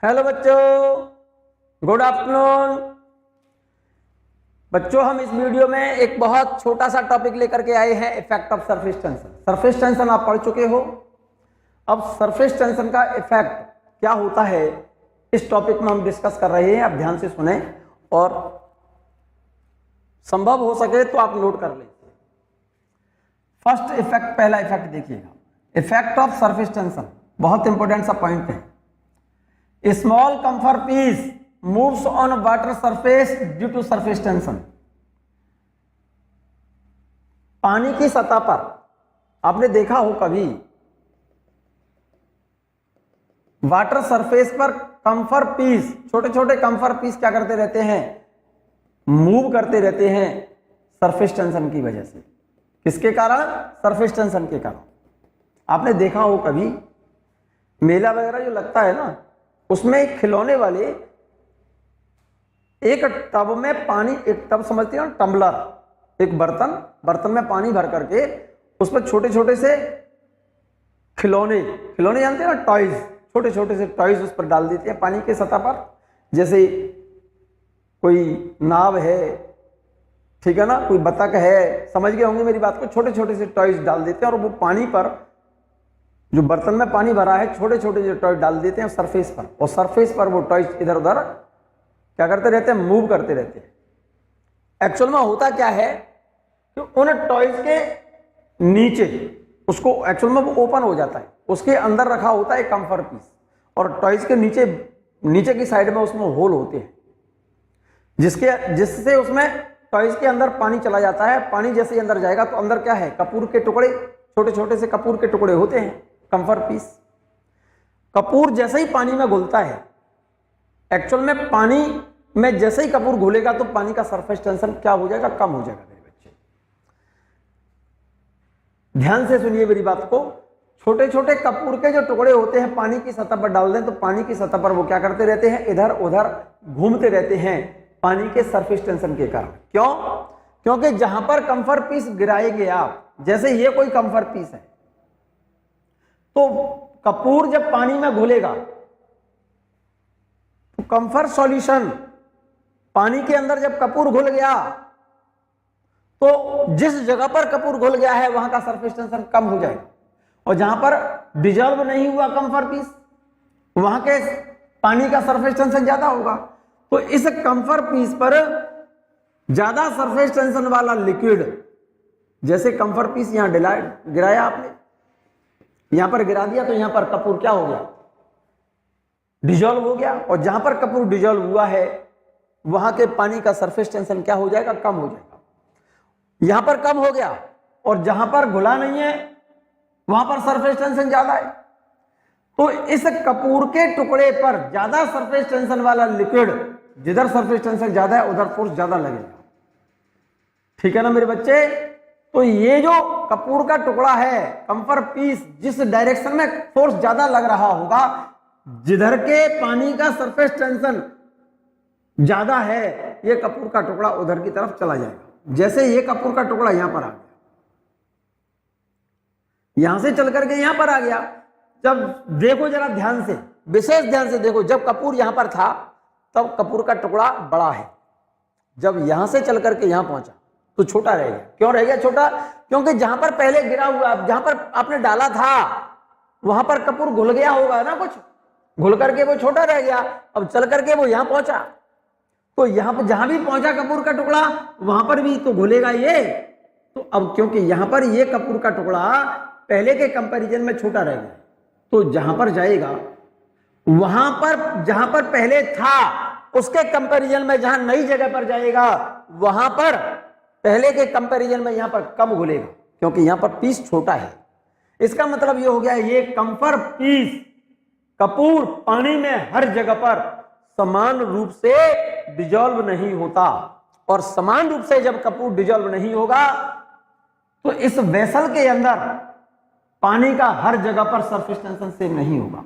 Hello बच्चों, good afternoon. बच्चों, हम इस वीडियो में एक बहुत छोटा सा टॉपिक लेकर के आए हैं, effect of surface tension. Surface tension आप पढ़ चुके हो। अब सरफेस टेंशन का इफेक्ट क्या होता है, इस टॉपिक में हम डिस्कस कर रहे हैं। आप ध्यान से सुने और संभव हो सके तो आप नोट कर लें। फर्स्ट इफेक्ट, पहला इफेक्ट देखिएगा, इफेक्ट ऑफ सरफेस टेंशन। बहुत इंपॉर्टेंट सा पॉइंट है। Small camphor piece moves on water surface due to surface tension. पानी की सतह पर आपने देखा हो कभी, वाटर सरफेस पर कंफर पीस, छोटे छोटे कंफर पीस क्या करते रहते हैं, मूव करते रहते हैं सरफेस टेंशन की वजह से। किसके कारण? सरफेस टेंशन के कारण। आपने देखा हो कभी मेला वगैरह जो लगता है ना, उसमें खिलौने वाले एक टब में पानी, एक टब समझते हो, टम्बलर, एक बर्तन में पानी भर करके उसमें छोटे छोटे से खिलौने जानते हैं ना, टॉयज, छोटे छोटे से टॉयज उस पर डाल देते हैं पानी के सतह पर। जैसे कोई नाव है, ठीक है ना, कोई बतख है, समझ गए होंगे मेरी बात को। छोटे छोटे से टॉयज डाल देते हैं और वो पानी पर, जो बर्तन में पानी भरा है, छोटे छोटे जो टॉय डाल देते हैं सरफेस पर, और सरफेस पर वो टॉयज इधर उधर क्या करते रहते हैं, मूव करते रहते हैं। एक्चुअल में होता क्या है कि उन टॉयज के नीचे, उसको एक्चुअल में वो ओपन हो जाता है, उसके अंदर रखा होता है कंफर पीस, और टॉयज के नीचे की साइड में उसमें होल होते हैं, जिससे उसमें टॉयज के अंदर पानी चला जाता है। पानी जैसे ही अंदर जाएगा तो अंदर क्या है, कपूर के टुकड़े, छोटे छोटे से कपूर के टुकड़े होते हैं, कंफर पीस। कपूर जैसे ही पानी में घुलता है, एक्चुअल में पानी में जैसे ही कपूर घुलेगा तो पानी का सरफेस टेंशन क्या हो जाएगा, कम हो जाएगा। मेरे बच्चे ध्यान से सुनिए मेरी बात को। छोटे छोटे कपूर के जो टुकड़े होते हैं पानी की सतह पर डाल दें तो पानी की सतह पर वो क्या करते रहते हैं, इधर उधर घूमते रहते हैं पानी के सरफेस टेंशन के कारण। क्यों? क्योंकि जहां पर कंफर पीस गिराएंगे आप, जैसे ये कोई कंफर पीस है, तो कपूर जब पानी में घुलेगा तो कंफर सॉल्यूशन, पानी के अंदर जब कपूर घुल गया तो जिस जगह पर कपूर घुल गया है वहां का सरफेस टेंशन कम हो जाएगा, और जहां पर डिजॉल्व नहीं हुआ कंफर पीस, वहां के पानी का सरफेस टेंशन ज्यादा होगा। तो इस कंफर पीस पर ज्यादा सरफेस टेंशन वाला लिक्विड, जैसे कंफर पीस यहां गिराया आपने, यहां पर गिरा दिया तो यहां पर कपूर क्या हो गया, डिजॉल्व हो गया, और जहां पर कपूर डिजॉल्व हुआ है वहां के पानी का सरफेस टेंशन क्या हो जाएगा, कम हो जाएगा। यहां पर कम हो गया, और जहां पर घुला नहीं है वहां पर सरफेस टेंशन ज्यादा है। तो इस कपूर के टुकड़े पर ज्यादा सरफेस टेंशन वाला लिक्विड, जिधर सरफेस टेंशन ज्यादा है उधर फोर्स ज्यादा लगेगा। ठीक है ना मेरे बच्चे? तो ये जो कपूर का टुकड़ा है, कंफर पीस, जिस डायरेक्शन में फोर्स ज्यादा लग रहा होगा, जिधर के पानी का सरफेस टेंशन ज्यादा है, ये कपूर का टुकड़ा उधर की तरफ चला जाएगा। जैसे ये कपूर का टुकड़ा यहां पर आ गया, यहां से चल करके यहां पर आ गया। जब देखो जरा ध्यान से, विशेष ध्यान से देखो, जब कपूर यहां पर था तब कपूर का टुकड़ा बड़ा है, जब यहां से चल करके यहां पहुंचा तो छोटा रह गया। क्यों रह गया छोटा? क्योंकि जहां पर पहले गिरा हुआ, जहां पर आपने डाला था वहां पर कपूर घुल गया होगा ना, कुछ घुल करके वो छोटा रह गया। अब चल करके वो यहां पहुंचा, तो यहां पर जहां भी पहुंचा कपूर का टुकड़ा, वहां पर भी तो घुलेगा ये। तो अब क्योंकि यहां पर ये कपूर का टुकड़ा पहले के कंपैरिजन में छोटा रह गया, तो जहां पर जाएगा, वहां पर जहां पर पहले था उसके कंपैरिजन में जहां नई जगह पर जाएगा, वहां पर पहले के कंपैरिजन में यहां पर कम घुलेगा, क्योंकि यहां पर पीस छोटा है। इसका मतलब यह हो गया, ये कंफर पीस, कपूर पानी में हर जगह पर समान रूप से डिजॉल्व नहीं होता, और समान रूप से जब कपूर डिजॉल्व नहीं होगा तो इस वेसल के अंदर पानी का हर जगह पर सरफेस टेंशन सेम नहीं होगा।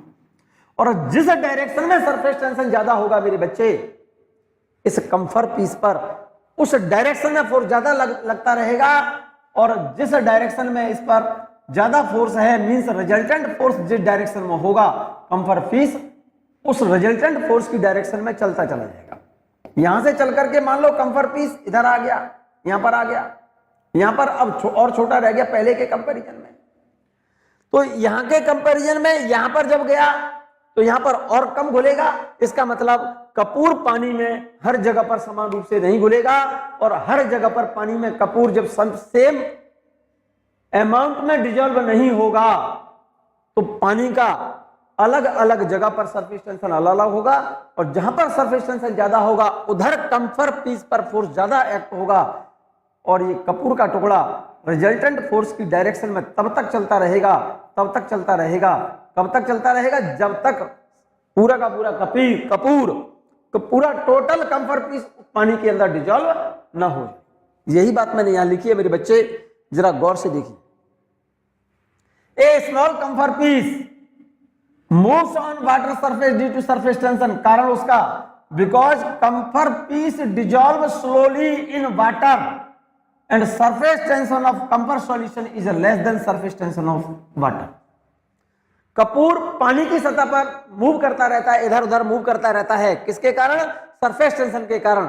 और जिस डायरेक्शन में सरफेस टेंशन ज्यादा होगा मेरे बच्चे, इस कंफर पीस पर उस डायरेक्शन में फोर्स ज्यादा लगता रहेगा, और जिस डायरेक्शन में इस पर ज्यादा फोर्स है, मींस रिजल्टेंट फोर्स जिस डायरेक्शन में होगा, कंफर पीस उस रिजल्टेंट फोर्स की डायरेक्शन में चलता चला जाएगा। यहां से चल करके मान लो कंफर पीस इधर आ गया, यहां पर आ गया, यहां पर अब और छोटा रह गया पहले के कंपैरिजन में। तो यहां के कंपैरिजन में यहां पर जब गया तो यहां पर और कम घुलेगा। इसका मतलब कपूर पानी में हर जगह पर समान रूप से नहीं घुलेगा, और हर जगह पर पानी में कपूर जब सेम अमाउंट में डिजॉल्व नहीं होगा तो पानी का अलग अलग जगह पर सरफेस टेंशन अलग अलग होगा, और जहां पर सरफेस टेंशन ज्यादा होगा उधर कंफर पीस पर फोर्स ज्यादा एक्ट होगा, और ये कपूर का टुकड़ा रिजल्टेंट फोर्स की डायरेक्शन में तब तक चलता रहेगा, तब तक चलता रहेगा, कब तक चलता रहेगा, जब तक पूरा का पूरा कपूर तो पूरा टोटल कंफर पीस पानी के अंदर डिजॉल्व ना हो। यही बात मैंने यहां लिखी है मेरे बच्चे, जरा गौर से देखिए। A small camphor piece moves on water surface due to surface tension. कारण उसका because camphor piece dissolve slowly in water and surface tension of camphor solution is less than surface tension of water। कपूर पानी की सतह पर move करता रहता है, इधर उधर मूव करता रहता है, किसके कारण? सरफेस टेंशन के कारण।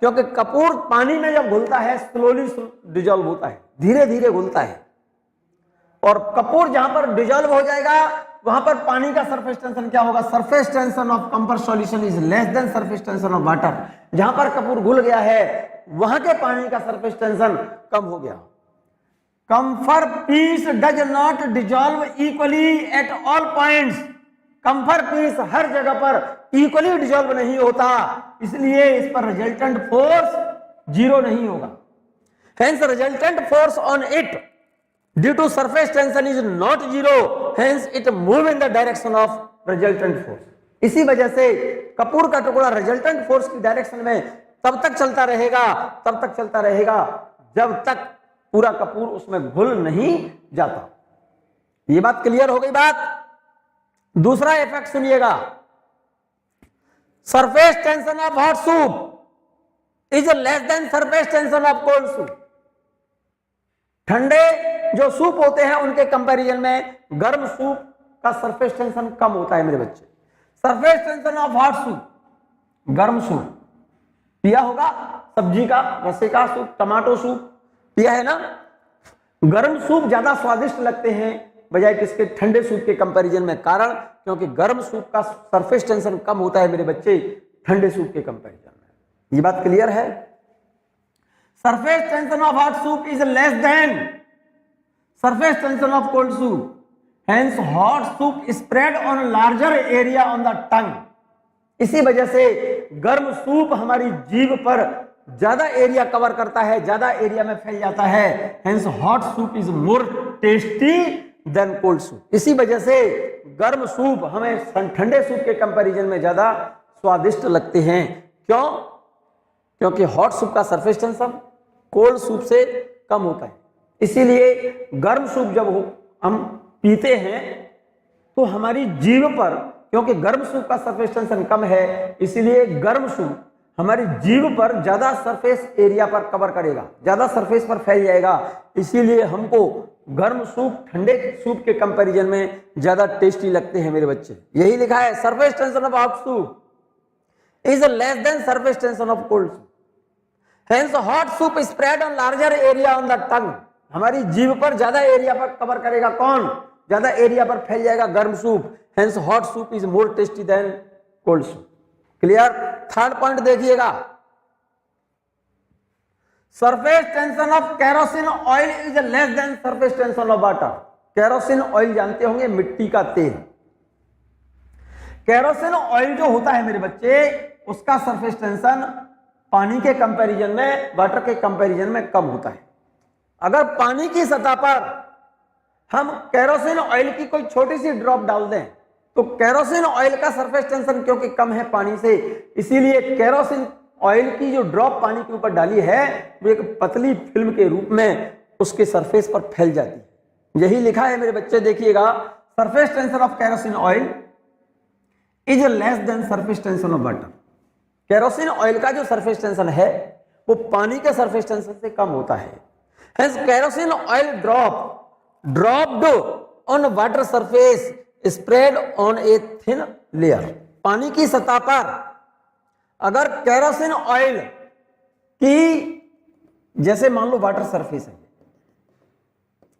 क्योंकि कपूर पानी में जब घुलता है स्लोली डिजॉल्व होता है, धीरे धीरे घुलता है, और कपूर जहां पर डिजॉल्व हो जाएगा वहां पर पानी का सरफेस टेंशन क्या होगा? Surface tension of camphor solution is less than surface tension of water. जहां पर कपूर घुल गया है वहां के पानी का सरफेस टेंशन कम हो गया। Camphor piece does not dissolve equally at all points. Camphor piece हर जगह पर इक्वली डिजॉल्व नहीं होता, इसलिए इस पर रिजल्टेंट फोर्स जीरो नहीं होगा। Hence resultant force on it due to surface tension is not zero, hence it move in the direction of resultant force. इसी वजह से कपूर का टुकड़ा रिजल्टेंट फोर्स की डायरेक्शन में तब तक चलता रहेगा जब तक पूरा कपूर उसमें घुल नहीं जाता। ये बात क्लियर हो गई बात। दूसरा इफेक्ट सुनिएगा, surface tension of hot soup is less than surface tension of cold soup. ठंडे जो सूप होते हैं उनके कंपैरिजन में गर्म सूप का सरफेस टेंशन कम होता है मेरे बच्चे। Surface tension of hot soup, गर्म सूप पिया होगा, सब्जी का रसे का सूप, टमाटो सूप पिया है ना। गर्म सूप ज्यादा स्वादिष्ट लगते हैं बजाय किसके? ठंडे सूप के कंपैरिजन में। कारण क्योंकि गर्म सूप का सरफेस टेंशन कम होता है मेरे बच्चे ठंडे सूप के कंपैरिजन में। ये बात क्लियर है। Surface tension of hot soup is less than surface tension of cold soup, hence hot soup spread on larger area on the tongue. इसी वजह से गर्म सूप हमारी जीभ पर ज्यादा एरिया कवर करता है, ज्यादा एरिया में फैल जाता है, hence hot soup is more tasty than cold soup. इसी वजह से गर्म सूप हमें ठंडे सूप के कंपैरिजन में ज्यादा स्वादिष्ट लगते हैं। क्यों? क्योंकि हॉट सूप का सरफेस टेंशन कोल्ड सूप से कम होता है। इसीलिए गर्म सूप जब हम पीते हैं तो हमारी जीभ पर, क्योंकि गर्म सूप का सरफेस टेंशन कम है, इसीलिए गर्म सूप हमारी जीभ पर ज्यादा सरफेस एरिया पर कवर करेगा, ज्यादा सरफेस पर फैल जाएगा। इसीलिए हमको गर्म सूप ठंडे सूप के कंपैरिजन में ज्यादा टेस्टी लगते हैं मेरे बच्चे। यही लिखा है, surface tension of hot soup is less than surface tension of cold soup, hence hot soup spread on larger area on the tongue. हमारी जीभ पर ज्यादा एरिया पर कवर करेगा कौन? ज्यादा एरिया पर फैल जाएगा गर्म soup, hence hot soup is more tasty than cold soup. Clear? Third point देखिएगा, surface tension of kerosene oil is less than surface tension of water. Kerosene oil जानते होंगे, मिट्टी का तेल। केरोसिन ऑयल जो होता है मेरे बच्चे, उसका सरफेस टेंशन पानी के कंपैरिजन में, वाटर के कंपैरिजन में कम होता है। अगर पानी की सतह पर हम केरोसिन ऑयल की कोई छोटी सी ड्रॉप डाल दें तो केरोसिन ऑयल का सरफेस टेंशन क्योंकि कम है पानी से, इसीलिए केरोसिन ऑयल की जो ड्रॉप पानी के ऊपर डाली है वो एक पतली फिल्म के रूप में उसके सरफेस पर फैल जाती है। यही लिखा है मेरे बच्चे, देखिएगा, surface tension of kerosene oil is less than surface tension of water. Kerosene oil का जो सरफेस टेंशन है वो पानी के सरफेस टेंशन से कम होता है। Hence kerosene oil dropped on water surface spread on A thin layer. पानी की सतह पर अगर केरोसिन ऑयल की, जैसे मान लो वाटर सरफेस है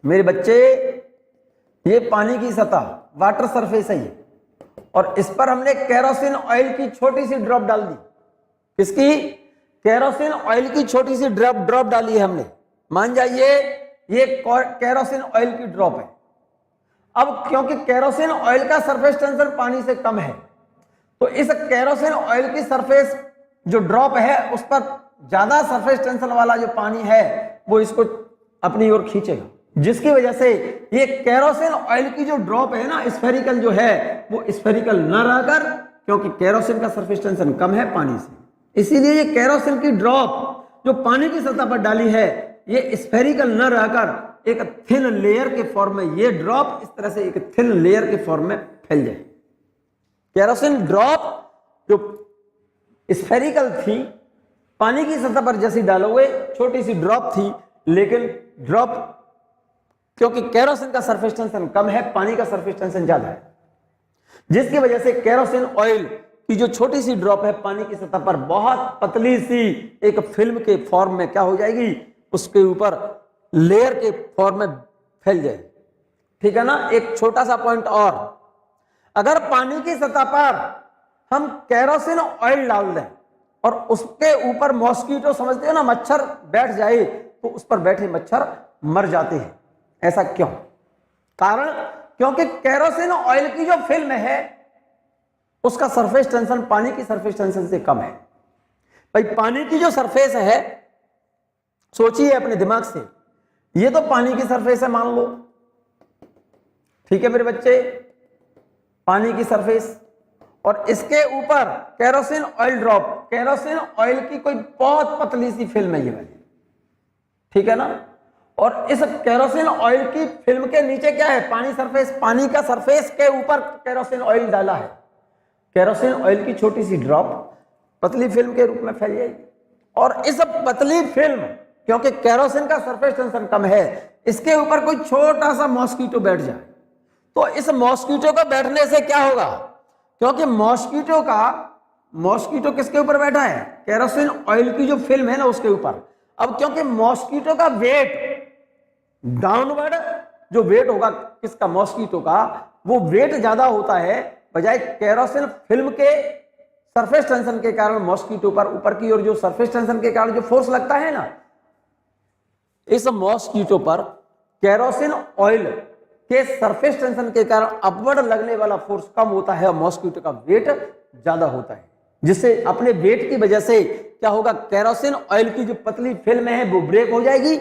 मेरे बच्चे, ये पानी की सतह वाटर सरफेस है ये, और इस पर हमने केरोसिन ऑयल की छोटी सी ड्रॉप डाल दी। किसकी? केरोसिन ऑयल की छोटी सी ड्रॉप डाली है हमने। मान जाइए ये केरोसिन ऑयल की ड्रॉप है। अब क्योंकि केरोसिन ऑयल का सरफेस टेंशन पानी से कम है, तो इस केरोसिन ऑयल की सरफेस जो ड्रॉप है उस पर ज्यादा सरफेस टेंशन वाला जो पानी है वो इसको अपनी ओर खींचेगा, जिसकी वजह से ये केरोसिन ऑयल की जो ड्रॉप है ना, स्फेरिकल जो है, वो स्फेरिकल न रहकर, क्योंकि केरोसिन का सरफेस टेंशन कम है पानी से, इसीलिए ये केरोसिन की ड्रॉप जो पानी की सतह पर डाली है ये स्फेरिकल न रहकर एक थिन लेयर के फॉर्म में, ये ड्रॉप इस तरह से एक थिन लेयर के फॉर्म में फैल जाए। केरोसिन ड्रॉप जो स्फेरिकल थी, पानी की सतह पर जैसी डालोगे छोटी सी ड्रॉप थी, लेकिन ड्रॉप क्योंकि केरोसिन का सरफेस टेंशन कम है, पानी का सरफेस टेंशन ज्यादा है, जिसकी वजह से केरोसिन ऑयल की जो छोटी सी ड्रॉप है पानी की सतह पर बहुत पतली सी एक फिल्म के फॉर्म में क्या हो जाएगी, उसके ऊपर लेयर के फॉर्म में फैल जाएगी। ठीक है ना। एक छोटा सा पॉइंट और, अगर पानी की सतह पर हम केरोसिन ऑयल डाल दें और उसके ऊपर मॉस्किटो, समझते हो ना, मच्छर बैठ जाए, तो उस पर बैठे मच्छर मर जाते हैं। ऐसा क्यों? कारण क्योंकि केरोसिन ऑयल की जो फिल्म है उसका सरफेस टेंशन पानी की सरफेस टेंशन से कम है। भाई पानी की जो सरफेस है, सोचिए अपने दिमाग से, ये तो पानी की सरफेस है मान लो, ठीक है मेरे बच्चे, पानी की सरफेस, और इसके ऊपर kerosene oil drop, kerosene oil की कोई बहुत पतली सी फिल्म है ये वाली, ठीक है ना। और इस केरोसिन ऑयल की फिल्म के नीचे क्या है? पानी सरफेस, पानी का सरफेस के ऊपर केरोसिन ऑयल डाला है। केरोसिन ऑयल की छोटी सी ड्रॉप पतली फिल्म के रूप में फैल जाएगी, और इस पतली फिल्म, क्योंकि केरोसिन का सरफेस टेंशन कम है, इसके ऊपर कोई छोटा सा मॉस्किटो बैठ जाए, तो इस मॉस्किटो को बैठने से क्या होगा? क्योंकि मॉस्किटो किसके ऊपर बैठा है? केरोसिन ऑयल की जो फिल्म है ना उसके ऊपर। अब क्योंकि मॉस्किटो का वेट डाउनवर्ड, जो वेट होगा किसका? मॉस्किटो का, वो वेट ज्यादा होता है बजाय केरोसिन फिल्म के सरफेस टेंशन के कारण मॉस्किटो पर ऊपर की ओर जो सरफेस टेंशन के कारण जो फोर्स लगता है ना, इस मॉस्किटो पर केरोसिन ऑयल के सरफेस टेंशन के कारण अपवर्ड लगने वाला फोर्स कम होता है और मॉस्किटो का वेट ज्यादा होता है, जिससे अपने वेट की वजह से क्या होगा? केरोसिन ऑयल की जो पतली फिल्म है वो ब्रेक हो जाएगी,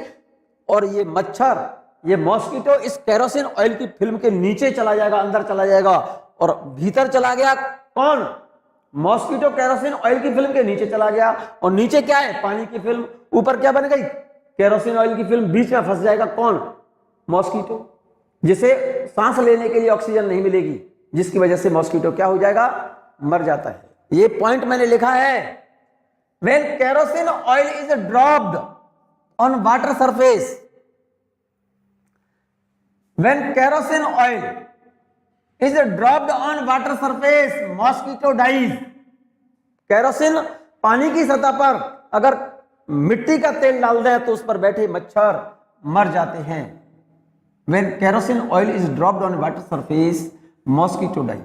और ये मच्छर, ये मॉस्किटो इस केरोसिन ऑयल की फिल्म के नीचे चला जाएगा, अंदर चला जाएगा, और भीतर चला गया कौन? मॉस्किटो केरोसिन ऑयल की फिल्म के नीचे चला गया, और नीचे क्या है? पानी की फिल्म। ऊपर क्या बन गई? केरोसिन ऑयल की फिल्म। बीच में फंस जाएगा कौन? मॉस्किटो, जिसे सांस लेने के लिए ऑक्सीजन नहीं मिलेगी, जिसकी वजह से मॉस्किटो क्या हो जाएगा? मर जाता है। ये पॉइंट मैंने लिखा है, when kerosene oil is dropped on water surface, when kerosene oil is dropped on water surface, mosquito dies. Kerosene पानी की सतह पर अगर मिट्टी का तेल डाल दें तो उस पर बैठे मच्छर मर जाते हैं। When kerosene oil is dropped on water surface, mosquito die.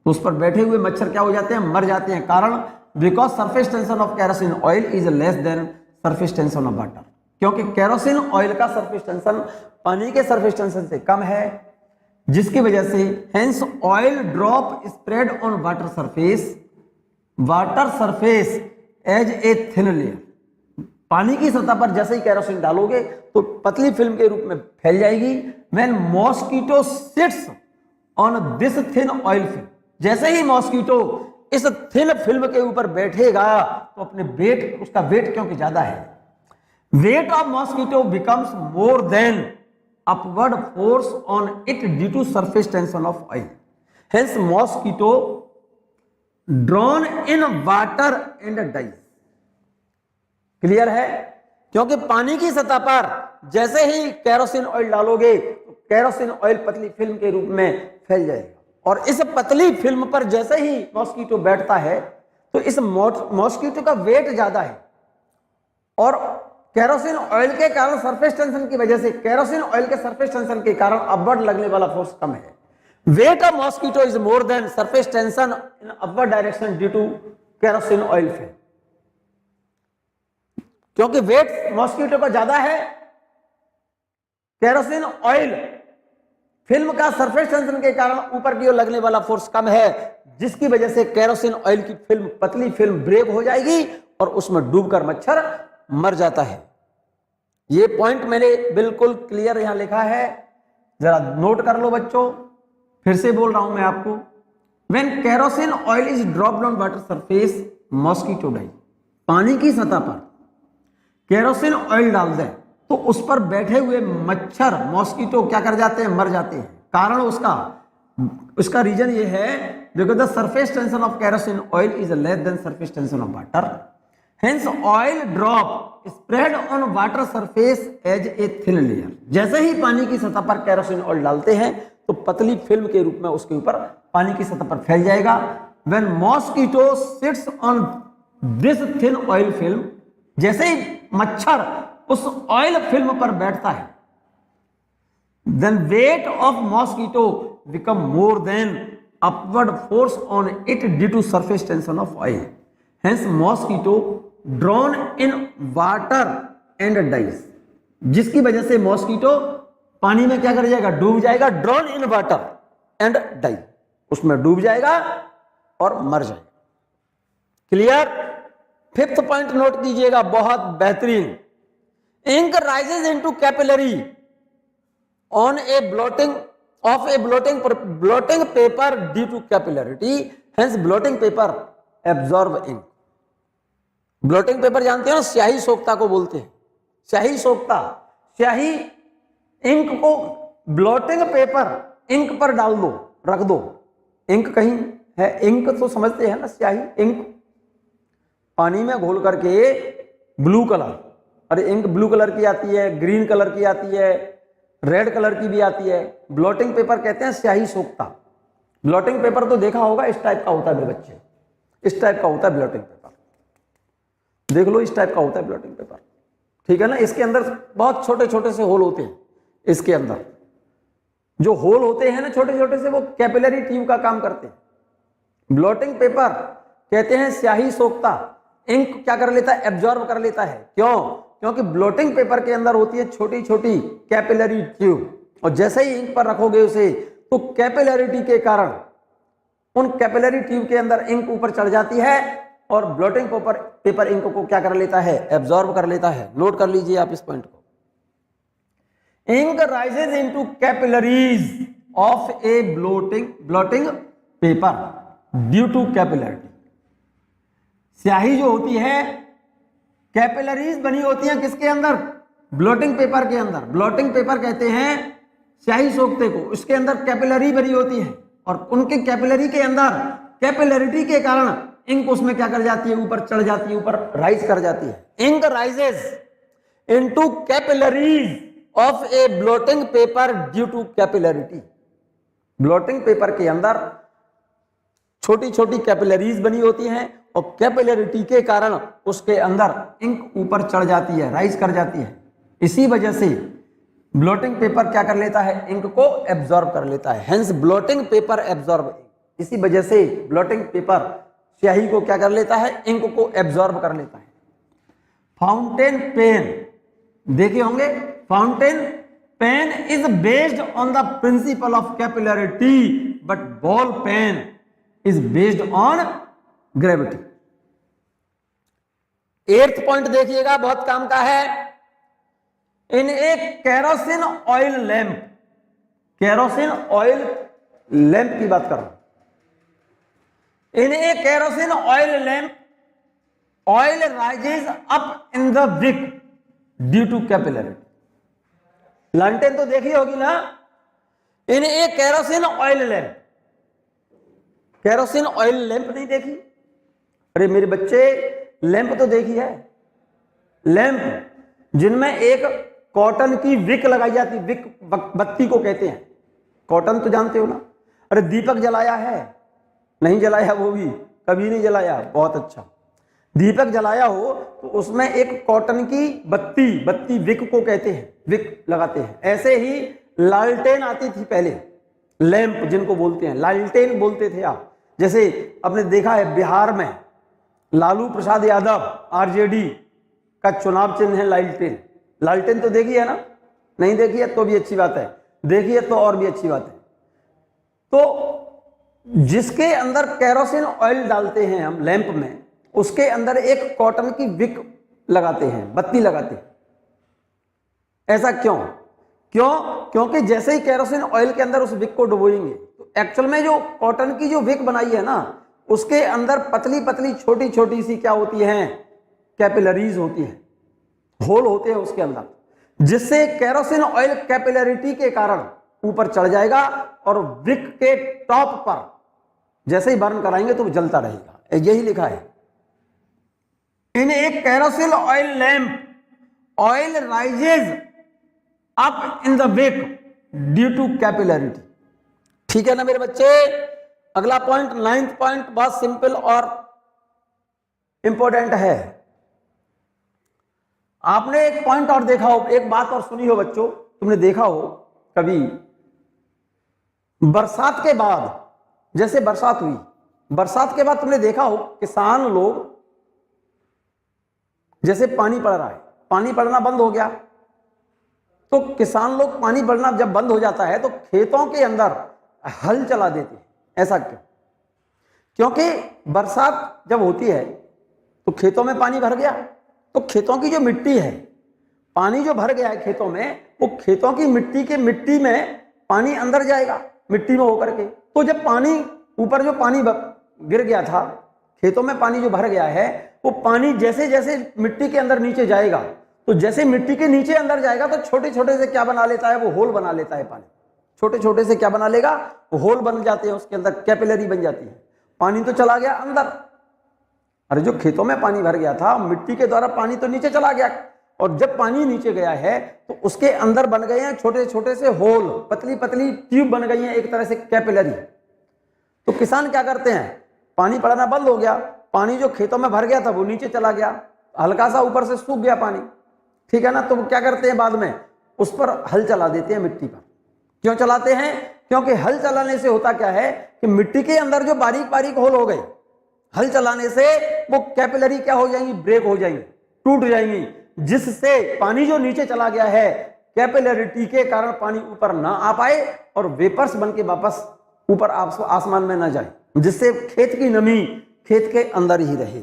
तो उस पर बैठे हुए मच्छर क्या हो जाते हैं? मर जाते हैं। कारण because surface tension of kerosene oil is less than surface tension of water, क्योंकि केरोसिन ऑयल का सरफेस टेंशन पानी के सरफेस टेंशन से कम है, जिसकी वजह से hence oil drop spread on water surface as a thin layer. पानी की सतह पर जैसे ही केरोसिन डालोगे तो पतली फिल्म के रूप में फैल जाएगी। When mosquito sits on this thin oil film, जैसे ही मॉस्किटो इस थिन फिल्म के ऊपर बैठेगा तो अपने वेट, उसका वेट क्योंकि ज्यादा है, weight of mosquito becomes more than upward force on it due to surface tension of oil, hence mosquito drown in water and dies. Clear है? क्योंकि पानी की सतह पर जैसे ही केरोसिन ऑयल डालोगे तो केरोसिन ऑयल पतली फिल्म के रूप में फैल जाएगा, और इस पतली फिल्म पर जैसे ही मॉस्किटो बैठता है तो इस मॉस्किटो का वेट ज्यादा है और केरोसिन ऑयल के कारण सरफेस टेंशन की वजह से, केरोसिन ऑयल के सरफेस टेंशन के कारण अपवर्ड लगने वाला फोर्स कम है। Weight of mosquito is more than surface tension in upward direction due to kerosene oil film. क्योंकि वेट मॉस्किटो का ज्यादा है, केरोसिन ऑयल फिल्म का सरफेस टेंशन के कारण ऊपर की ओर लगने वाला फोर्स कम है, जिसकी वजह से केरोसिन ऑयल की फिल्म, पतली फिल्म ब्रेक हो जाएगी और उसमें डूबकर मच्छर मर जाता है। ये पॉइंट मैंने बिल्कुल क्लियर यहां लिखा है, जरा नोट कर लो बच्चों। फिर से बोल रहा हूं मैं आपको, when kerosene oil is dropped on water surface mosquito die, पानी की सतह पर केरोसिन ऑयल डाल दें तो उस पर बैठे हुए मच्छर मॉस्किटो क्या कर जाते हैं, मर जाते हैं। कारण उसका रीजन ये है because the surface tension of kerosene oil is less than surface tension of water, hence oil drop spread on water surface as a thin layer. जैसे ही पानी की सतह पर केरोसिन ऑयल डालते हैं तो पतली फिल्म के रूप में उसके ऊपर पानी की सतह पर फैल जाएगा। When mosquito sits on this thin oil film, जैसे ही मच्छर उस ऑयल फिल्म पर बैठता है, then weight of mosquito become more than upward force on it due to surface tension of oil, hence mosquito drown in water and dies. जिसकी वजह से मॉस्किटो पानी में क्या कर जाएगा, डूब जाएगा। Drown in water and die, उसमें डूब जाएगा और मर जाएगा। क्लियर? फिफ्थ पॉइंट नोट कीजिएगा, बहुत बेहतरीन। Ink rises into capillary on a blotting of a blotting paper due to capillarity, hence blotting paper absorb ink. Blotting paper जानते हो, स्याही सोखता को बोलते हैं। स्याही सोखता, स्याही इंक को ब्लोटिंग पेपर इंक पर डाल दो, रख दो। इंक कहीं है, इंक तो समझते हैं ना, स्याही इंक पानी में घोल करके ब्लू कलर, अरे इंक ब्लू कलर की आती है, ग्रीन कलर की आती है, रेड कलर की भी आती है। ब्लोटिंग पेपर कहते हैं स्याही सोखता। ब्लोटिंग पेपर तो देखा होगा, इस टाइप का होता है मेरे बच्चे, इस टाइप का होता है ब्लोटिंग पेपर। देख लो, इस टाइप का होता है ब्लोटिंग पेपर, ठीक है ना। इसके अंदर बहुत छोटे छोटे से होल होते हैं। इसके अंदर जो होल होते हैं ना छोटे छोटे से, वो कैपिलरी ट्यूब का काम करते हैं। ब्लोटिंग पेपर कहते हैं स्याही सोखता। इंक क्या कर लेता है, एब्जॉर्ब कर लेता है। क्यों? क्योंकि ब्लोटिंग पेपर के अंदर होती है छोटी छोटी कैपिलरी ट्यूब, और जैसे ही इंक पर रखोगे उसे, तो कैपिलरिटी के कारण उन कैपिलरी ट्यूब के अंदर इंक ऊपर चढ़ जाती है और ब्लोटिंग पेपर इंक को क्या कर लेता है, एब्जॉर्ब कर लेता है। नोट कर लीजिए आप इस पॉइंट को। Ink rises into capillaries of a blotting paper due to capillarity. स्याही जो होती है, कैपिलरीज बनी होती हैं किसके अंदर, ब्लोटिंग पेपर के अंदर। ब्लोटिंग पेपर कहते हैं स्याही सोखते को, उसके अंदर कैपिलरी बनी होती है, और उनके कैपिलरी के अंदर कैपिलरिटी के कारण इंक उसमें क्या कर जाती है, ऊपर चढ़ जाती है, ऊपर राइज कर जाती है। Ink rises into capillaries of a blotting paper due to capillarity. Blotting paper के अंदर छोटी छोटी कैपिलरीज बनी होती हैं, और कैपिलरिटी के कारण उसके अंदर इंक ऊपर चढ़ जाती है, राइज कर जाती है। इसी वजह से ब्लोटिंग पेपर क्या कर लेता है, इंक को एब्जॉर्ब कर लेता है। Hence blotting paper absorb. इसी वजह से ब्लोटिंग पेपर स्याही को क्या कर लेता है, इंक को एब्जॉर्ब कर लेता है। फाउंटेन पेन देखे होंगे। Fountain pen is based on the principle of capillarity, but ball pen is based on gravity. 8th point देखिएगा, बहुत काम का है। In a kerosene oil lamp, kerosene oil lamp की बात कर रहा हूं। In a kerosene oil lamp oil rises up in the wick due to capillarity. लालटेन तो देखी होगी ना। In a kerosene oil lamp, kerosene oil lamp नहीं देखी? अरे मेरे बच्चे, लैंप तो देखी है। लैंप जिनमें एक कॉटन की विक लगाई जाती, विक बत्ती को कहते हैं। कॉटन तो जानते हो ना। अरे दीपक जलाया है? नहीं जलाया, वो भी कभी नहीं जलाया। बहुत अच्छा। दीपक जलाया हो तो उसमें एक कॉटन की बत्ती विक को कहते हैं, विक लगाते हैं। ऐसे ही लालटेन आती थी पहले, लैंप जिनको बोलते हैं, लालटेन बोलते थे आप। जैसे आपने देखा है बिहार में लालू प्रसाद यादव आरजेडी का चुनाव चिन्ह है लालटेन। लालटेन तो देखी है ना? नहीं देखी है तो भी अच्छी बात है, देखी है तो और भी अच्छी बात है। तो जिसके अंदर केरोसिन ऑयल डालते हैं हम लैंप में, उसके अंदर एक कॉटन की विक लगाते हैं, बत्ती लगाते हैं। ऐसा क्यों? क्योंकि जैसे ही केरोसिन ऑयल के अंदर उस विक को डुबोएंगे तो एक्चुअल में जो कॉटन की जो विक बनाई है ना, उसके अंदर पतली पतली छोटी छोटी सी क्या होती हैं, कैपिलरीज होती हैं, होल होते हैं उसके अंदर, जिससे केरोसिन ऑयल कैपिलरिटी के कारण ऊपर चढ़ जाएगा और विक के टॉप पर जैसे ही बर्न कराएंगे तो वो जलता रहेगा। यही लिखा है। इन एक kerosene oil lamp oil rises up in the wick due to capillarity. ठीक है ना मेरे बच्चे? अगला पॉइंट, 9th पॉइंट, बहुत सिंपल और इंपॉर्टेंट है। आपने एक पॉइंट और देखा हो, एक बात और सुनी हो बच्चों, तुमने देखा हो कभी बरसात के बाद, जैसे बरसात हुई, बरसात के बाद तुमने देखा हो किसान लोग, जैसे पानी पड़ रहा है, पानी पड़ना बंद हो गया तो किसान लोग, पानी पड़ना जब बंद हो जाता है तो खेतों के अंदर हल चला देते हैं। ऐसा क्यों? क्योंकि बरसात जब होती है तो खेतों में पानी भर गया, तो खेतों की जो मिट्टी है, पानी जो भर गया है खेतों में, वो खेतों की मिट्टी में पानी अंदर जाएगा, मिट्टी में होकर के। तो जब पानी ऊपर जो पानी गिर गया था, खेतों में पानी जो भर गया है, वो पानी जैसे जैसे मिट्टी के अंदर नीचे जाएगा, तो जैसे मिट्टी के नीचे अंदर जाएगा तो छोटे छोटे से क्या बना लेता है, वो होल बना लेता है। पानी छोटे छोटे से क्या बना लेगा, वो होल बन जाते हैं, उसके अंदर कैपिलरी बन जाती है, पानी तो चला गया अंदर। अरे जो खेतों में पानी भर गया था, मिट्टी के द्वारा पानी तो नीचे चला गया, और जब पानी नीचे गया है तो उसके अंदर बन गए हैं छोटे छोटे से होल, पतली पतली ट्यूब बन गई हैं, एक तरह से कैपिलरी। तो किसान क्या करते हैं, पानी पड़ना बंद हो गया, पानी जो खेतों में भर गया था वो नीचे चला गया, हल्का सा ऊपर से सूख गया पानी, ठीक है ना। तो वो क्या करते हैं, बाद में उस पर हल चला देते हैं मिट्टी पर। क्यों चलाते हैं? क्योंकि हल चलाने से होता क्या है कि मिट्टी के अंदर जो बारीक बारीक होल हो गए, हल चलाने से वो कैपिलरी क्या हो जाएंगी, ब्रेक हो जाएंगी, टूट जाएंगी, जिससे पानी जो नीचे चला गया है, कैपिलरिटी के कारण पानी ऊपर ना आ पाए और वेपर्स बन के वापस ऊपर आसमान में ना जाए, जिससे खेत की नमी खेत के अंदर ही रहे।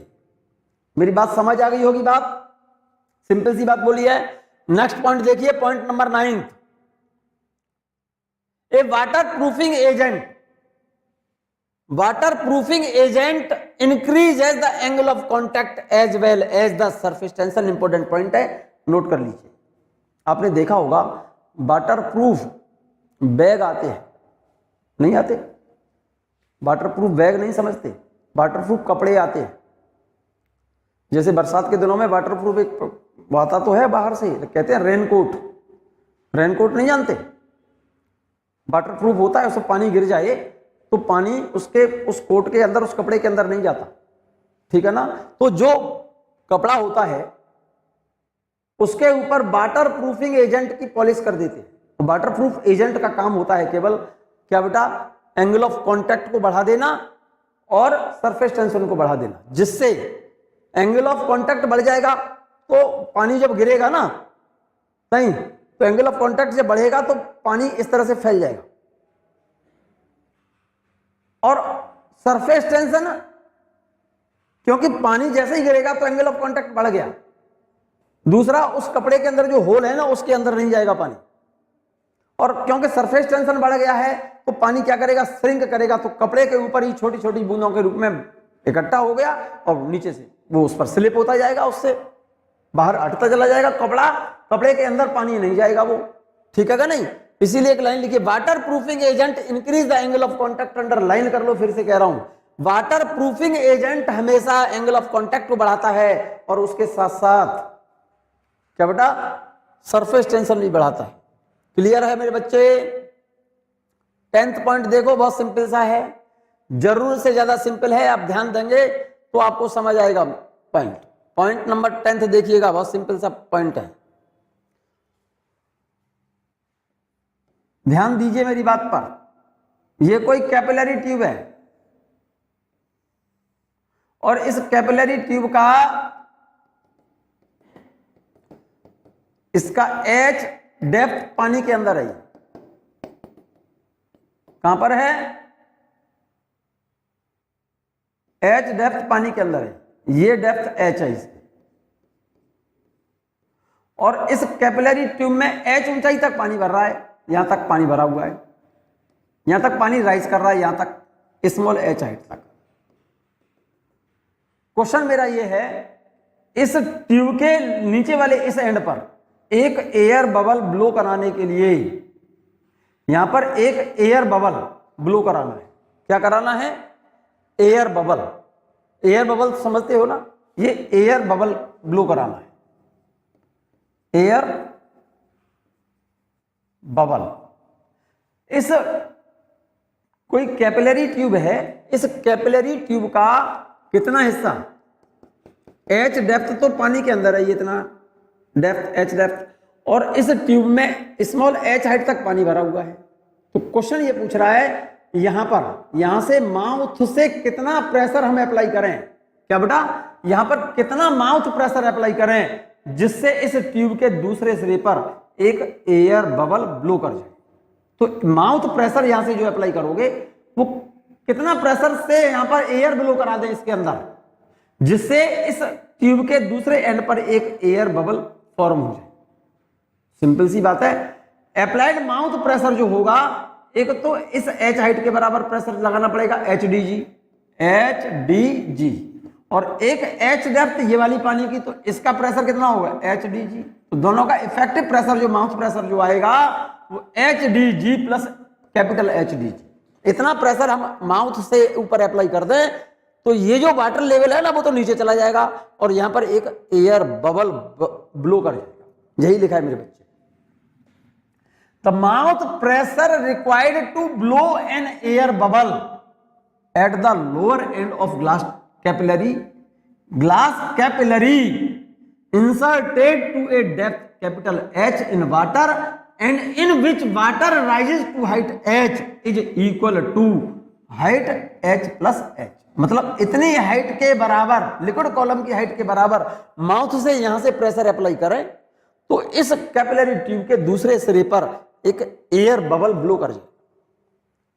मेरी बात समझ आ गई होगी? बात सिंपल सी बात बोली है। नेक्स्ट पॉइंट देखिए, point number 9, a waterproofing agent. Waterproofing agent increases the angle of contact as well as the surface tension. Important point है, नोट कर लीजिए। आपने देखा होगा वाटरप्रूफ बैग आते हैं, नहीं आते? वाटरप्रूफ बैग नहीं समझते, वाटरप्रूफ कपड़े आते हैं। जैसे बरसात के दिनों में वाटरप्रूफ एक आता तो है बाहर से, कहते हैं रेनकोट। रेनकोट नहीं जानते? वाटरप्रूफ होता है, उसमें पानी गिर जाए तो पानी उसके उस कोट के अंदर, उस कपड़े के अंदर नहीं जाता, ठीक है ना। तो जो कपड़ा होता है उसके ऊपर वाटर प्रूफिंग एजेंट की पॉलिश कर देते हैं। वाटर प्रूफ एजेंट का काम होता है केवल क्या बेटा, एंगल ऑफ कांटेक्ट को बढ़ा देना और सरफेस टेंशन को बढ़ा देना, जिससे एंगल ऑफ कांटेक्ट बढ़ जाएगा तो पानी जब गिरेगा ना नहीं, तो एंगल ऑफ कांटेक्ट जब बढ़ेगा तो पानी इस तरह से फैल जाएगा। और सरफेस टेंशन, क्योंकि पानी जैसे ही गिरेगा तो एंगल ऑफ कांटेक्ट बढ़ गया। दूसरा, उस कपड़े के अंदर जो होल है ना, उसके अंदर नहीं जाएगा पानी। और क्योंकि सरफेस टेंशन बढ़ गया है तो पानी क्या करेगा, श्रिंक करेगा, तो कपड़े के ऊपर ही छोटी छोटी बूंदों के रूप में इकट्ठा हो गया और नीचे से वो उस पर स्लिप होता जाएगा, उससे बाहर हटता चला जाएगा कपड़ा, कपड़े के अंदर पानी नहीं जाएगा वो, ठीक है क्या नहीं। इसीलिए एक लाइन लिखिए, water proofing agent increase the angle of contact. Under line कर लो, फिर से कह रहा हूं, वाटर प्रूफिंग एजेंट हमेशा एंगल ऑफ कॉन्टैक्ट को बढ़ाता है और उसके साथ साथ क्या बेटा, सरफेस टेंशन भी बढ़ाता है। क्लियर है मेरे बच्चे? 10th पॉइंट देखो, बहुत सिंपल सा है, जरूर से ज्यादा सिंपल है, आप ध्यान देंगे तो आपको समझ आएगा। पॉइंट नंबर 10th देखिएगा, बहुत सिंपल सा पॉइंट है, ध्यान दीजिए मेरी बात पर। यह कोई कैपिलरी ट्यूब है और इस कैपिलरी ट्यूब का इसका H डेप्थ पानी के अंदर है। कहां पर है? H डेप्थ पानी के अंदर है, ये डेप्थ H है इसकी, और इस कैपिलरी ट्यूब में H ऊंचाई तक पानी भर रहा है, यहां तक पानी भरा हुआ है, यहां तक पानी राइज कर रहा है, यहां तक स्मॉल h हाइट तक। क्वेश्चन मेरा ये है, इस ट्यूब के नीचे वाले इस एंड पर एक एयर बबल ब्लो कराने के लिए यहां पर एक एयर बबल ब्लो कराना है। क्या कराना है? Air bubble. एयर बबल समझते हो ना, ये एयर बबल ब्लो कराना है, एयर बबल। इस कोई कैपिलरी ट्यूब है, इस कैपिलरी ट्यूब का कितना हिस्सा H डेप्थ तो पानी के अंदर है, ये इतना डेप्थ H डेप्थ, और इस ट्यूब में स्मॉल h हाइट तक पानी भरा हुआ है। तो क्वेश्चन ये पूछ रहा है यहां पर, यहां से माउथ से कितना प्रेशर हम अप्लाई करें। क्या बेटा? यहां पर कितना माउथ प्रेशर अप्लाई करें जिससे इस ट्यूब के दूसरे सिरे पर एक एयर बबल ब्लो कर जाए। तो माउथ प्रेशर यहां से जो अप्लाई करोगे वो कितना प्रेशर से यहां पर एयर ब्लो करा दें इसके अंदर, जिससे इस ट्यूब के दूसरे एंड पर एक एयर बबल फॉर्म हो जाए। सिंपल सी बात है। अप्लाइड माउथ प्रेशर जो होगा, एक तो इस H हाइट के बराबर प्रेशर लगाना पड़ेगा, HDG, और एक H डेप्थ ये वाली पानी की, तो इसका प्रेशर कितना होगा? HDG। तो दोनों का इफेक्टिव प्रेशर जो माउथ प्रेशर जो आएगा वो HDG प्लस कैपिटल HDG। इतना प्रेशर हम माउथ से ऊपर अप्लाई कर दें तो ये जो वाटर लेवल है ना वो तो नीचे चला जाएगा और यहां पर एक एयर बबल ब्लो कर जाएगा। यही लिखा है मेरे बच्चे। The mouth pressure required to blow an air bubble at the lower end of glass capillary inserted to a depth capital H in water and in which water rises to height H is equal to height H plus H। मतलब इतनी height के बराबर, liquid column की height के बराबर mouth से यहां से प्रेशर अप्लाई करें तो इस कैपिलरी ट्यूब के दूसरे सिरे पर एक एयर बबल ब्लो कर जाए।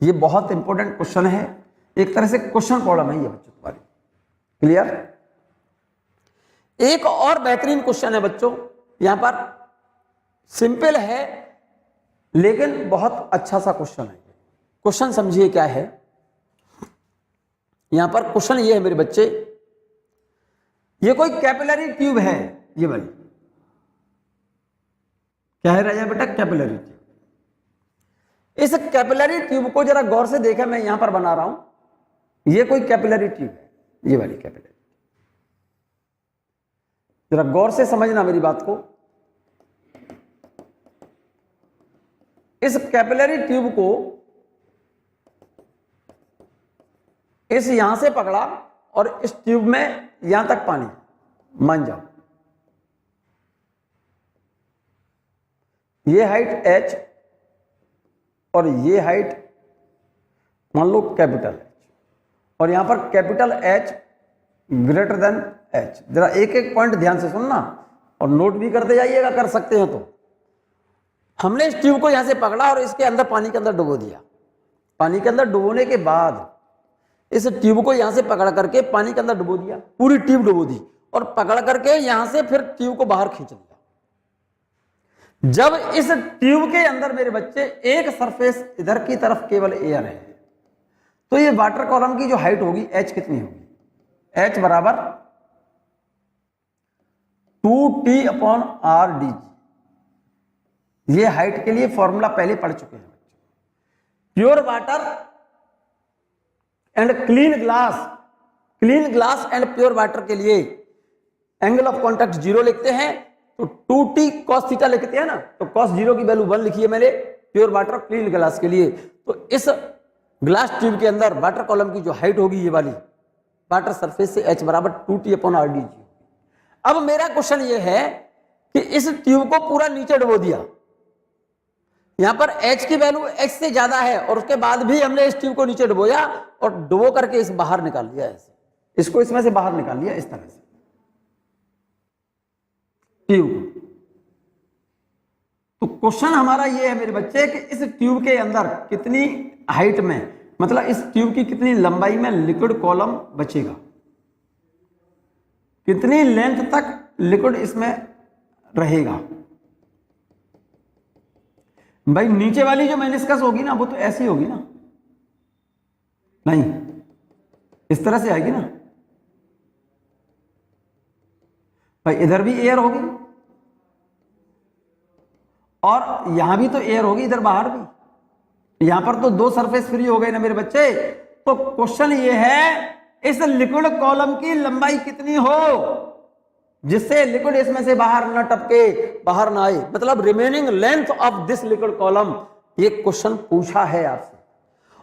ये बहुत इंपॉर्टेंट क्वेश्चन है, एक तरह से क्वेश्चन प्रॉब्लम है ये बच्चों तुम्हारी। क्लियर? एक और बेहतरीन क्वेश्चन है बच्चों, यहां पर सिंपल है लेकिन बहुत अच्छा सा क्वेश्चन है। क्वेश्चन समझिए क्या है। यहां पर क्वेश्चन ये है मेरे बच्चे, ये कोई कैपिलरी ट्यूब है, ये वाली क्या है राजा बेटा? Capillary tube. इस कैपिलरी ट्यूब को जरा गौर से देखें, मैं यहां पर बना रहा हूं, ये कोई कैपिलरी ट्यूब है, ये वाली कैपिलरी। जरा गौर से समझना मेरी बात को। इस कैपिलरी ट्यूब को इस यहां से पकड़ा और इस ट्यूब में यहां तक पानी, मान जाओ ये हाइट H और ये हाइट मान लो कैपिटल H, और यहां पर capital H greater than H। जरा एक एक पॉइंट ध्यान से सुनना और नोट भी करते जाइएगा, कर सकते हो तो। हमने इस ट्यूब को यहां से पकड़ा और इसके अंदर पानी के अंदर डुबो दिया। पानी के अंदर डुबोने के बाद इस ट्यूब को यहां से पकड़ करके पानी के अंदर डुबो दिया, पूरी ट्यूब डुबो दी और पकड़ करके यहां से फिर ट्यूब को बाहर खींच लिया। जब इस ट्यूब के अंदर मेरे बच्चे एक सरफेस इधर की तरफ केवल एयर है, तो ये वाटर कॉलम की जो हाइट होगी H कितनी होगी? H बराबर 2T/RDG। ये हाइट के लिए फॉर्मूला पहले पढ़ चुके हैं। Pure water and clean glass and pure water के लिए एंगल ऑफ कॉन्टैक्ट 0 लिखते हैं, तो 2T cos थीटा लिखते हैं ना, तो cos 0 की वैल्यू 1 लिखी है मैंने, प्योर वाटर और क्लीन ग्लास के लिए। तो इस ग्लास ट्यूब के अंदर वाटर कॉलम की जो हाइट होगी ये वाली, वाटर सरफेस से H बराबर 2T/RdG। अब मेरा क्वेश्चन ये है कि इस ट्यूब को पूरा नीचे डुबो दिया, यहां पर H की वैल्यू H से ज्यादा है और उसके बाद भी हमने इस ट्यूब को नीचे डुबोया और डुबो करके इस बाहर निकाल लिया, ऐसे इसको इसमें से बाहर निकाल लिया इस तरह से ट्यूब। तो क्वेश्चन हमारा ये है मेरे बच्चे कि इस ट्यूब के अंदर कितनी हाइट में, मतलब इस ट्यूब की कितनी लंबाई में लिक्विड कॉलम बचेगा, कितनी लेंथ तक लिक्विड इसमें रहेगा। भाई नीचे वाली जो मेनिस्कस होगी ना वो तो ऐसी होगी ना, नहीं इस तरह से आएगी ना। भाई इधर भी एयर होगी और यहां भी तो एयर होगी, इधर बाहर भी। यहां पर तो दो सरफेस फ्री हो गए ना मेरे बच्चे। तो क्वेश्चन ये है इस लिक्विड कॉलम की लंबाई कितनी हो जिससे लिक्विड इसमें से बाहर ना टपके, बाहर ना आए, मतलब remaining length of this liquid column. ये क्वेश्चन पूछा है आपसे।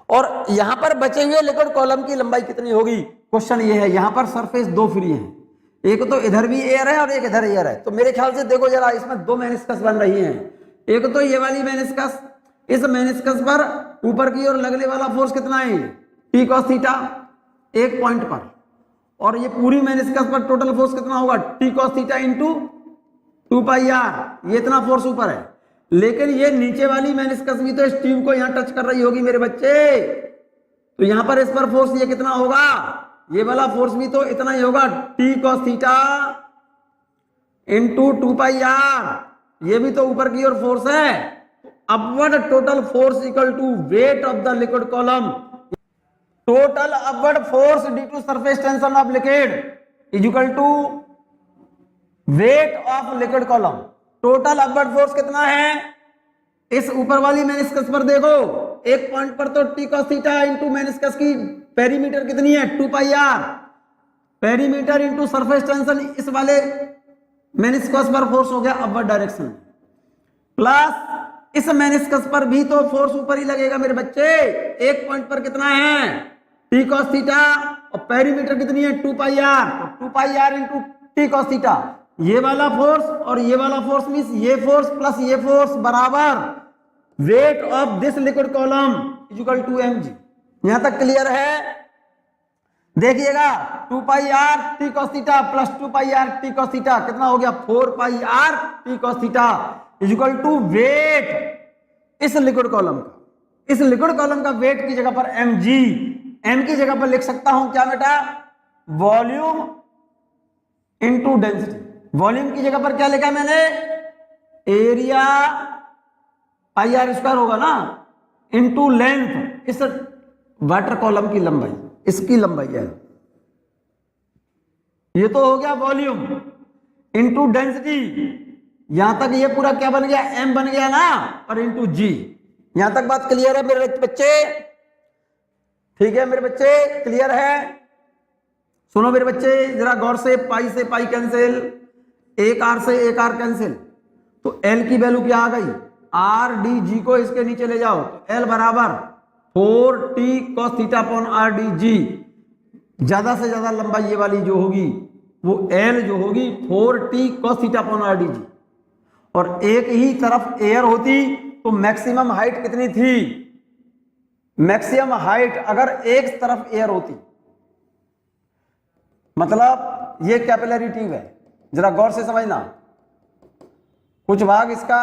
और यहां पर बचे हुए लिक्विड कॉलम की लंबाई कितनी होगी, क्वेश्चन ये है। यहां पर सरफेस दो फ्री हैं, एक तो इधर भी एयर है और एक इधर एयर है। तो मेरे ख्याल से देखो जरा, इसमें दो मेनिस्कस बन रही हैं। एक तो ये वाली मेनिस्कस, इस मेनिस्कस पर ऊपर की ओर लगने वाला फोर्स कितना है, T cos थीटा एक पॉइंट पर, और ये पूरी मेनिस्कस पर टोटल फोर्स कितना होगा, T cos theta into 2πr, ये इतना फोर्स ऊपर है। लेकिन ये नीचे वाली मेनिस्कस भी तो इस ट्यूब को यहां टच कर रही होगी मेरे बच्चे। तो यहां पर इस पर फोर्स ये कितना होगा, ये वाला फोर्स भी तो इतना ही होगा, T cos theta into 2πr, ये भी तो ऊपर की ओर फोर्स है। Upward total force equal to weight of the liquid column, total upward force due to surface tension of liquid is equal to weight of liquid column. Total upward force कितना है, इस ऊपर वाली मेनिस्कस पर देखो एक point पर तो T cos theta into meniscus की पेरीमीटर कितनी है 2πr, perimeter into surface tension, इस वाले मेनिस्कस पर फोर्स हो गया अपवर्ड डायरेक्शन, प्लस इस मेनिस्कस पर भी तो फोर्स ऊपर ही लगेगा मेरे बच्चे। एक पॉइंट पर कितना है T cos थीटा और पेरीमीटर कितनी है 2πr, तो 2πr into T cos theta, ये वाला फोर्स और ये वाला फोर्स मींस ये फोर्स प्लस ये फोर्स बराबर weight of this liquid column is equal to mg। यहां तक क्लियर है? देखिएगा 2πr T cos theta plus 2πr T cos theta कितना हो गया 4πr T cos theta is equal to weight इस लिक्विड कॉलम का। इस लिक्विड कॉलम का वेट की जगह पर mg, m की जगह पर लिख सकता हूं क्या बेटा, वॉल्यूम इंटू डेंसिटी। वॉल्यूम की जगह पर क्या लिखा मैंने, एरिया πr² होगा ना, इंटू लेंथ, इस वाटर कॉलम की लंबाई, इसकी लंबाई है। ये तो हो गया वॉल्यूम इंटू डेंसिटी। यहां तक ये पूरा क्या बन गया, m बन गया ना, और इंटू g। यहां तक बात क्लियर है मेरे बच्चे? ठीक है मेरे बच्चे, क्लियर है? सुनो मेरे बच्चे जरा गौर से, पाई से पाई कैंसिल, एक आर से एक आर कैंसिल, तो L की वैल्यू क्या आ गई, RdG को इसके नीचे ले जाओ, तो L बराबर 4T cos theta upon RdG। ज्यादा से ज्यादा लंबाई ये वाली जो होगी वो L जो होगी 4T cos theta upon RdG। और एक ही तरफ एयर होती तो मैक्सिमम हाइट कितनी थी, मैक्सिमम हाइट अगर एक तरफ एयर होती, मतलब ये कैपिलरी ट्यूब है, जरा गौर से समझना, कुछ भाग इसका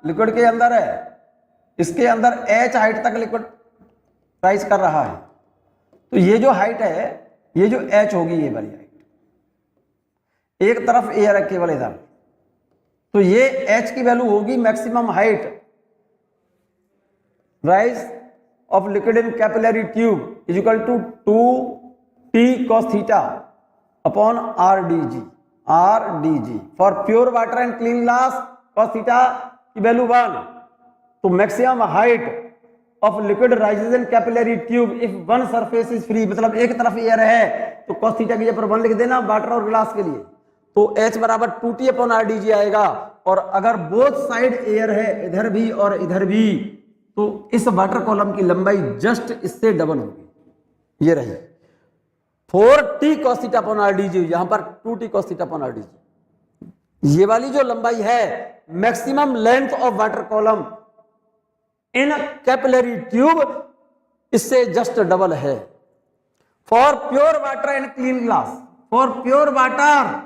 लिक्विड के अंदर है, इसके अंदर H हाइट तक लिक्विड राइज कर रहा है। तो ये जो हाइट है, ये जो H होगी ये वाली हाइट, एक तरफ एयर है केवल इधर, तो ये H की वैल्यू होगी maximum height rise of liquid in capillary tube is equal to 2T cos theta upon RdG। RdG for pure water and clean glass cos theta की वैल्यू 1। तो maximum height of liquid rises in capillary tube if one surface is free, मतलब एक तरफ air है तो cos theta की जगह पर 1 लिख देना वाटर और ग्लास के लिए, तो H बराबर 2T अपॉन RdG आएगा। और अगर बोथ साइड एयर है, इधर भी और इधर भी, तो इस वाटर कॉलम की लंबाई जस्ट इससे डबल होगी, ये रही 4t cos theta upon r D G, यहां पर 2t cos theta upon r D G. ये वाली जो लंबाई है maximum length of water column in capillary tube, इससे जस्ट डबल है। For pure water and clean glass, for pure water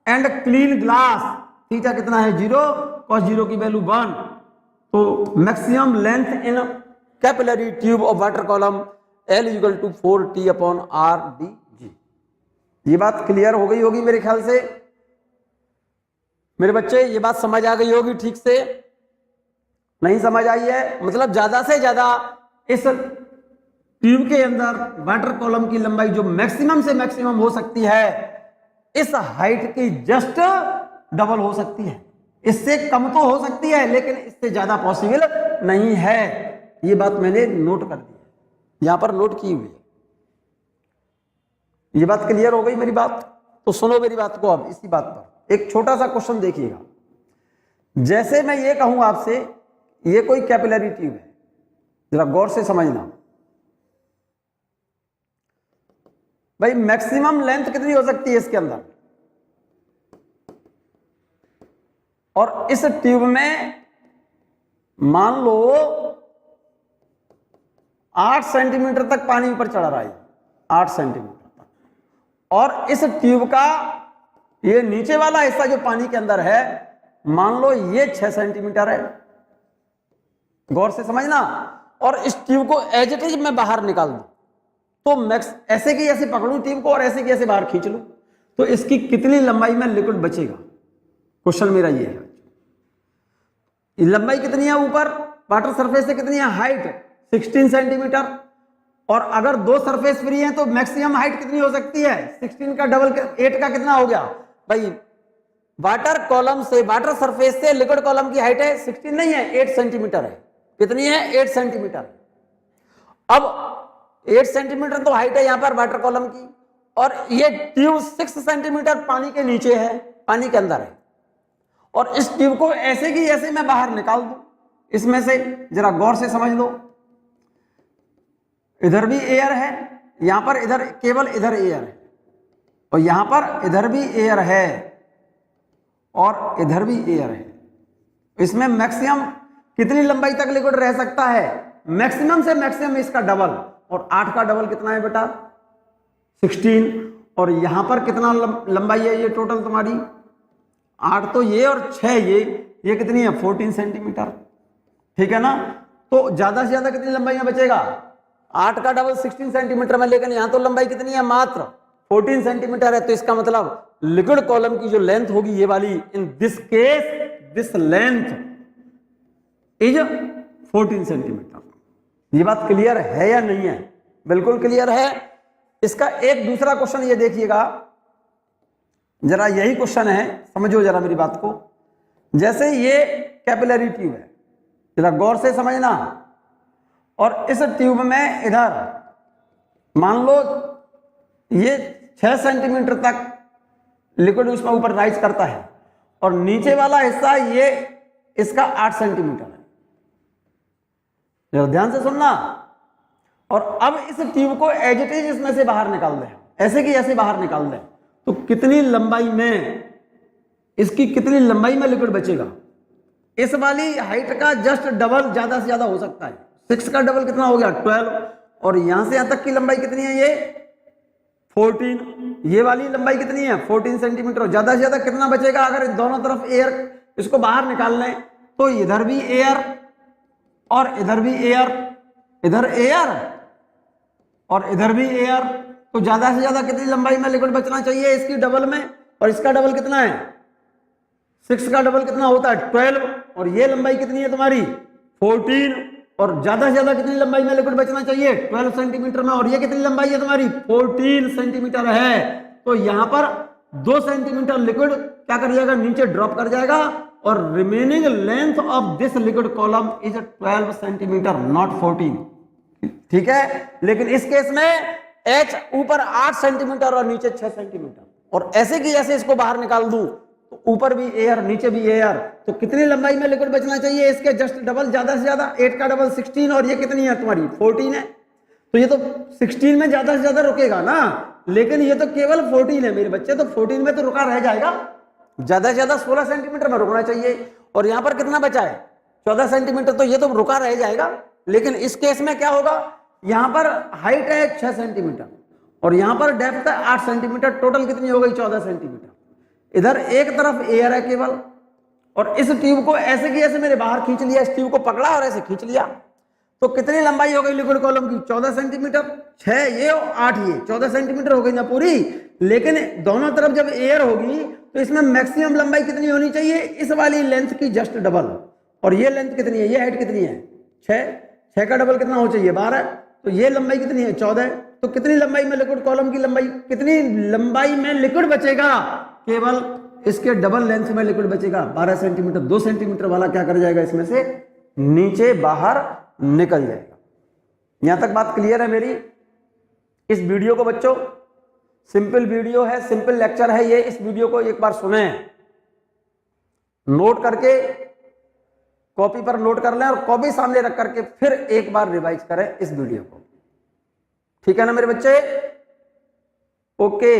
and clean glass theta कितना है 0, cos 0 की वैल्यू 1। तो maximum length in capillary tube of water column L equal to 4t upon r D G. ये बात clear हो गई होगी मेरे ख्याल से मेरे बच्चे, ये बात समझ आ गई होगी ठीक से। नहीं समझ आई है मतलब ज्यादा से ज्यादा इस ट्यूब के अंदर वाटर कॉलम की लंबाई जो मैक्सिमम से मैक्सिमम हो सकती है इस हाइट की जस्ट डबल हो सकती है, इससे कम तो हो सकती है लेकिन इससे ज्यादा पॉसिबल नहीं है। ये बात मैंने नोट कर दी, यहां पर नोट की हुई है। ये बात क्लियर हो गई मेरी बात? तो सुनो मेरी बात को। अब इसी बात पर एक छोटा सा क्वेश्चन देखिएगा। जैसे मैं ये कहूं आपसे ये कोई कैपिलरी ट्यूब है, जरा गौर से समझना भाई, मैक्सिमम लेंथ कितनी हो सकती है इसके अंदर, और इस ट्यूब में मान लो 8 सेंटीमीटर तक पानी ऊपर चढ़ा रहा है, 8 सेंटीमीटर तक, और इस ट्यूब का ये नीचे वाला हिस्सा जो पानी के अंदर है मान लो ये 6 सेंटीमीटर है, गौर से समझना। और इस ट्यूब को एज इट इज मैं बाहर निकाल दूं तो मैक्स ऐसे की ऐसे पकड़ूं ट्यूब को और ऐसे की ऐसे बाहर खींच लूं तो इसकी कितनी लंबाई में लिक्विड बचेगा? क्वेश्चन मेरा ये है। लंबाई कितनी है ऊपर वाटर सरफेस से, कितनी है हाइट 16 सेंटीमीटर, और अगर 2 सरफेस फ्री हैं तो मैक्सिमम हाइट कितनी हो सकती है 16 का डबल 8 का कितना हो गया भाई? वाटर कॉलम से वाटर सरफेस से लिक्विड कॉलम की हाइट है 16 नहीं है 8 सेंटीमीटर है। कितनी है 8 सेंटीमीटर। अब 8 सेंटीमीटर तो हाइट है यहां पर वाटर कॉलम की, और ये ट्यूब 6 सेंटीमीटर पानी के नीचे है, पानी के अंदर है, और इस ट्यूब को ऐसे की ऐसे मैं बाहर निकाल दूं इसमें से, जरा गौर से समझ लो। इधर भी एयर है, यहां पर इधर केवल इधर एयर है, और यहां पर इधर भी एयर है और इधर भी एयर है। इसमें मैक्सिमम कितनी लंबाई तक लिक्विड रह सकता है? मैक्सिमम से मैक्सिमम इसका डबल, और 8 का डबल कितना है बेटा 16, और यहां पर कितना लंबाई है ये टोटल तुम्हारी 8 तो ये और 6 ये कितनी है 14 सेंटीमीटर, ठीक है ना। तो ज्यादा से ज्यादा कितनी लंबाई में बचेगा 8 का डबल 16 सेंटीमीटर में, लेकिन यहां तो लंबाई कितनी है मात्र 14 सेंटीमीटर है। तो इसका मतलब लिक्विड कॉलम की जो लेंथ होगी ये वाली, in this case this length is 14 centimetre. ये बात क्लियर है या नहीं है? बिल्कुल क्लियर है। इसका एक दूसरा क्वेश्चन ये देखिएगा, जरा यही क्वेश्चन है, समझो जरा मेरी बात को। जैसे ये कैपिलरी ट्यूब है, जरा गौर से समझना, और इस ट्यूब में इधर मान लो ये 6 सेंटीमीटर तक लिक्विड उसमें ऊपर राइज करता है, और नीचे वाला हिस्सा ये इसका 8 सेंटीमीटर है। जरा ध्यान से सुनना। और अब इस ट्यूब को एज इट इज इसमें से बाहर निकाल दें, ऐसे की ऐसे बाहर निकाल दें, तो कितनी लंबाई में, इसकी कितनी लंबाई में लिक्विड बचेगा? इस वाली हाइट का जस्ट डबल ज्यादा से ज्यादा हो सकता है। 6 का डबल कितना हो गया 12, और यहां से यहां तक की लंबाई कितनी है ये 14, ये वाली लंबाई कितनी है 14 सेंटीमीटर। ज्यादा से ज्यादा कितना बचेगा अगर दोनों तरफ एयर इसको बाहर निकाल लें? तो इधर भी एयर और इधर भी एयर, इधर एयर और इधर भी एयर, तो ज्यादा से ज्यादा कितनी लंबाई में लिक्विड बचना चाहिए इसकी डबल में? और इसका डबल कितना है 6 का डबल कितना होता है 12, और ये लंबाई कितनी है तुम्हारी 14, और ज्यादा से ज्यादा कितनी लंबाई में लिक्विड बचना चाहिए 12 सेंटीमीटर में, और ये कितनी लंबाई है तुम्हारी 14 सेंटीमीटर है। तो यहां पर 2 सेंटीमीटर लिक्विड क्या कर जाएगा नीचे ड्रॉप कर जाएगा, और remaining length of this liquid column is 12 centimetre not 14, ठीक है। लेकिन इस केस में H ऊपर 8 सेंटीमीटर और नीचे 6 सेंटीमीटर, और ऐसे की ऐसे इसको बाहर निकाल दूं तो ऊपर भी एयर, नीचे भी एयर, तो कितनी लंबाई में लिक्विड बचना चाहिए? इसके जस्ट डबल, ज्यादा से ज्यादा। 8 का डबल 16, और ये कितनी है तुम्हारी 14 है, तो ये तो 16 में ज्यादा से ज्यादा रुकेगा ना, लेकिन ये तो केवल 14 है मेरे बच्चे, तो 14 में तो रुका रह जाएगा, ज्यादा से ज्यादा 16 सेंटीमीटर में रुकना चाहिए। और यहां पर कितना बचा है? 14 सेंटीमीटर, तो ये तो रुका रह जाएगा। लेकिन इस केस में क्या होगा, यहां पर हाइट है 6 सेंटीमीटर और यहां पर डेप्थ है 8 सेंटीमीटर, टोटल कितनी हो गई? 14 सेंटीमीटर। इधर एक तरफ एयर है केवल, और इस ट्यूब को ऐसे की ऐसे मेरे बाहर खींच लिया, इस ट्यूब को पकड़ा और ऐसे खींच लिया, तो कितनी लंबाई हो गई लिक्विड कॉलम की? 14 सेंटीमीटर। 6 ये और 8 ये, 14 सेंटीमीटर हो गई ना पूरी। लेकिन दोनों तरफ जब एयर होगी तो इसमें मैक्सिमम लंबाई कितनी होनी चाहिए? इस वाली लेंथ की जस्ट डबल। और ये लेंथ कितनी है? ये हाइट कितनी है? 6 का डबल कितना हो चाहिए? 12। तो ये लंबाई कितनी है? 14। तो कितनी लंबाई में लिक्विड कॉलम की लंबाई, कितनी लंबाई में लिक्विड बचेगा? केवल इसके डबल लेंथ में लिक्विड बचेगा 12 सेंटीमीटर। 2 सेंटीमीटर वाला क्या कर जाएगा? इसमें से नीचे बाहर निकल जाएगा। यहां तक बात क्लियर है मेरी? इस वीडियो को बच्चों, सिंपल वीडियो है, सिंपल लेक्चर है ये, इस वीडियो को एक बार सुने, नोट करके कॉपी पर नोट कर लें और कॉपी सामने रख करके फिर एक बार रिवाइज करें इस वीडियो को। ठीक है ना मेरे बच्चे? ओके।